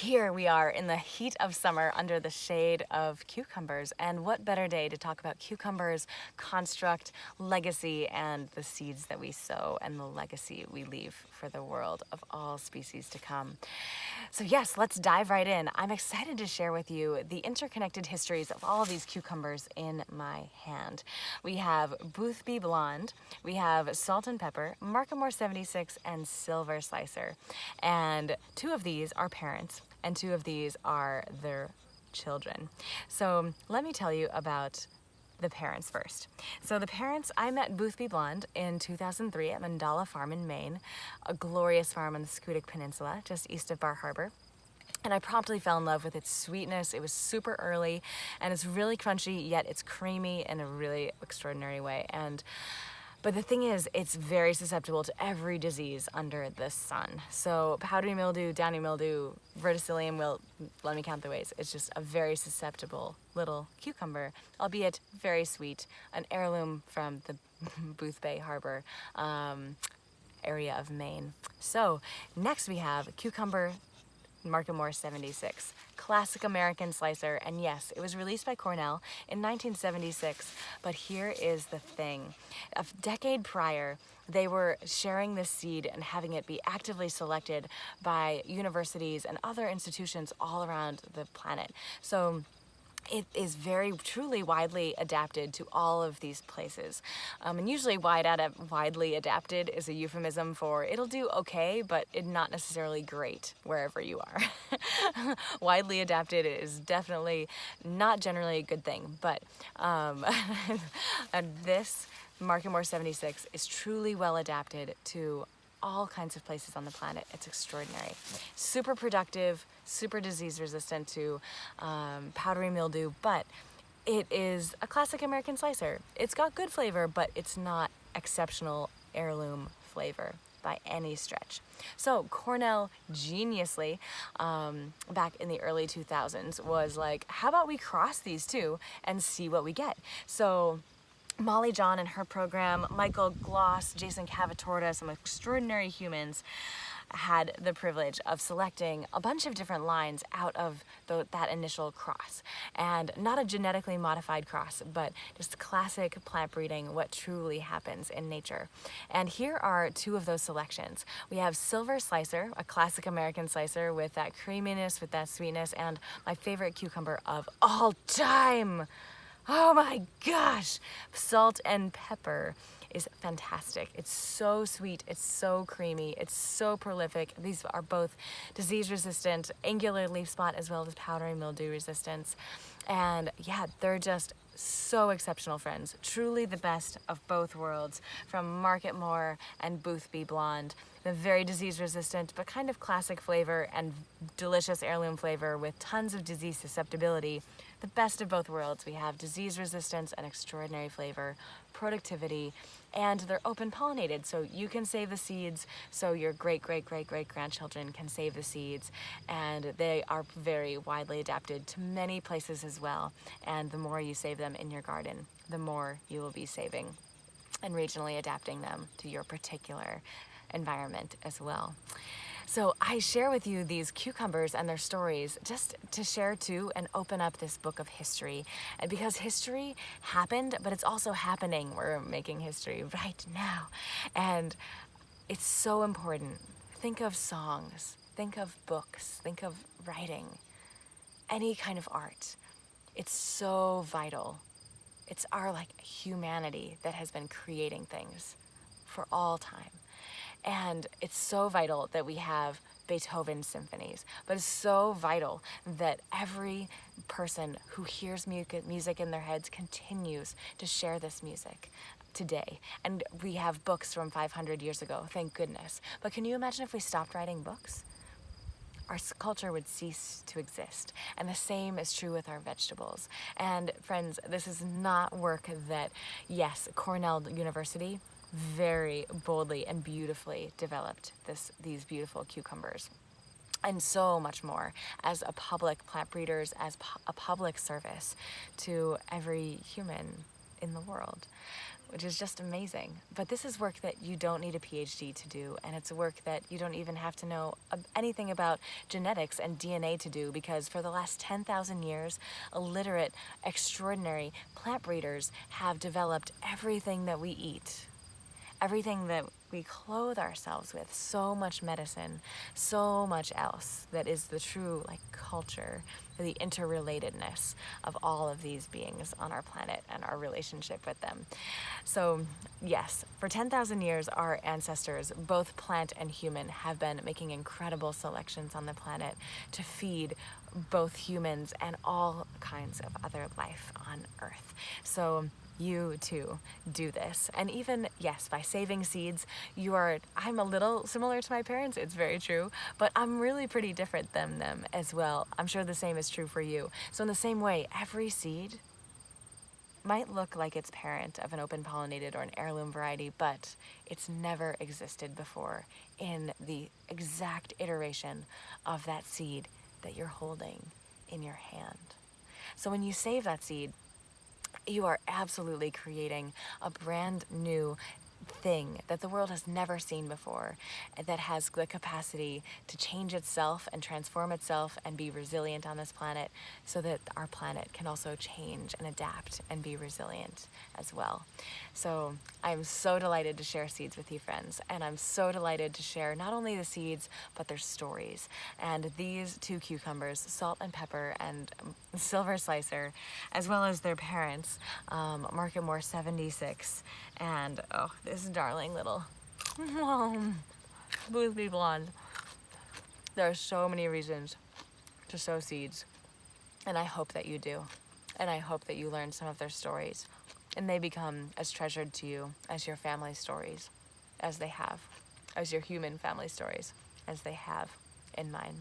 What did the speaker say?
Here we are in the heat of summer under the shade of cucumbers, and what better day to talk about cucumbers, construct, legacy, and the seeds that we sow and the legacy we leave for the world of all species to come. So yes, let's dive right in. I'm excited to share with you the interconnected histories of all of these cucumbers in my hand. We have Boothby Blonde, we have Salt and Pepper, Markhamore 76, and Silver Slicer. And two of these are parents, and two of these are their children. So let me tell you about the parents first. So the parents, I met Boothby Blonde in 2003 at Mandala Farm in Maine, a glorious farm on the Scoodic Peninsula, just east of Bar Harbor. And I promptly fell in love with its sweetness. It was super early, and it's really crunchy, yet it's creamy in a really extraordinary way. But the thing is, it's very susceptible to every disease under the sun. So powdery mildew, downy mildew, verticillium wilt, let me count the ways. It's just a very susceptible little cucumber, albeit very sweet, an heirloom from the Boothby Harbor area of Maine. So next we have cucumber Markhamore 76, classic American slicer, and yes, it was released by Cornell in 1976, but here is the thing. A decade prior, they were sharing this seed and having it be actively selected by universities and other institutions all around the planet. So it is very truly widely adapted to all of these places. And usually widely adapted is a euphemism for it'll do okay, but it's not necessarily great wherever you are. Widely adapted is definitely not generally a good thing, but this Markhamore 76 is truly well adapted to all kinds of places on the planet. It's extraordinary. Super productive, super disease resistant to powdery mildew, but it is a classic American slicer. It's got good flavor, but it's not exceptional heirloom flavor by any stretch. So Cornell geniusly, back in the early 2000s, was like, how about we cross these two and see what we get? So Molly John and her program, Michael Gloss, Jason Cavatorta, some extraordinary humans, had the privilege of selecting a bunch of different lines out of that initial cross. And not a genetically modified cross, but just classic plant breeding, what truly happens in nature. And here are two of those selections. We have Silver Slicer, a classic American slicer with that creaminess, with that sweetness, and my favorite cucumber of all time. Oh my gosh, Salt and Pepper is fantastic. It's so sweet, it's so creamy, it's so prolific. These are both disease resistant, angular leaf spot, as well as powdery mildew resistance. And yeah, they're just so exceptional friends. Truly the best of both worlds, from Marketmore and Boothby Blonde. The very disease resistant, but kind of classic flavor and delicious heirloom flavor with tons of disease susceptibility. The best of both worlds. We have disease resistance and extraordinary flavor, productivity, and they're open pollinated, so you can save the seeds, so your great-great-great-great-grandchildren can save the seeds, and they are very widely adapted to many places as well. And the more you save them in your garden, the more you will be saving and regionally adapting them to your particular environment as well. So I share with you these cucumbers and their stories just to share too and open up this book of history. And because history happened, but it's also happening. We're making history right now. And it's so important. Think of songs, think of books, think of writing, any kind of art. It's so vital. It's our humanity that has been creating things for all time. And it's so vital that we have Beethoven symphonies, but it's so vital that every person who hears music in their heads continues to share this music today. And we have books from 500 years ago, thank goodness. But can you imagine if we stopped writing books? Our culture would cease to exist. And the same is true with our vegetables. And friends, this is not work that, yes, Cornell University very boldly and beautifully developed these beautiful cucumbers, and so much more as a public plant breeders, as a public service to every human in the world. which is just amazing. But this is work that you don't need a PhD to do, and it's work that you don't even have to know anything about genetics and DNA to do, because for the last 10,000 years, illiterate, extraordinary plant breeders have developed everything that we eat, everything that we clothe ourselves with, so much medicine, so much else that is the true culture, the interrelatedness of all of these beings on our planet and our relationship with them. So yes, for 10,000 years, our ancestors, both plant and human, have been making incredible selections on the planet to feed both humans and all kinds of other life on Earth. So you too do this. And even, yes, by saving seeds, I'm a little similar to my parents, it's very true, but I'm really pretty different than them as well. I'm sure the same is true for you. So in the same way, every seed might look like its parent of an open pollinated or an heirloom variety, but it's never existed before in the exact iteration of that seed that you're holding in your hand. So when you save that seed, you are absolutely creating a brand new thing that the world has never seen before, that has the capacity to change itself and transform itself and be resilient on this planet, so that our planet can also change and adapt and be resilient as well. So I'm so delighted to share seeds with you, friends, and I'm so delighted to share not only the seeds but their stories. And these two cucumbers, Salt and Pepper and Silver Slicer, as well as their parents, Market More 76 and this darling little Boothby Blonde. There are so many reasons to sow seeds, and I hope that you do. And I hope that you learn some of their stories, and they become as treasured to you as your family stories, as your human family stories, as they have in mine.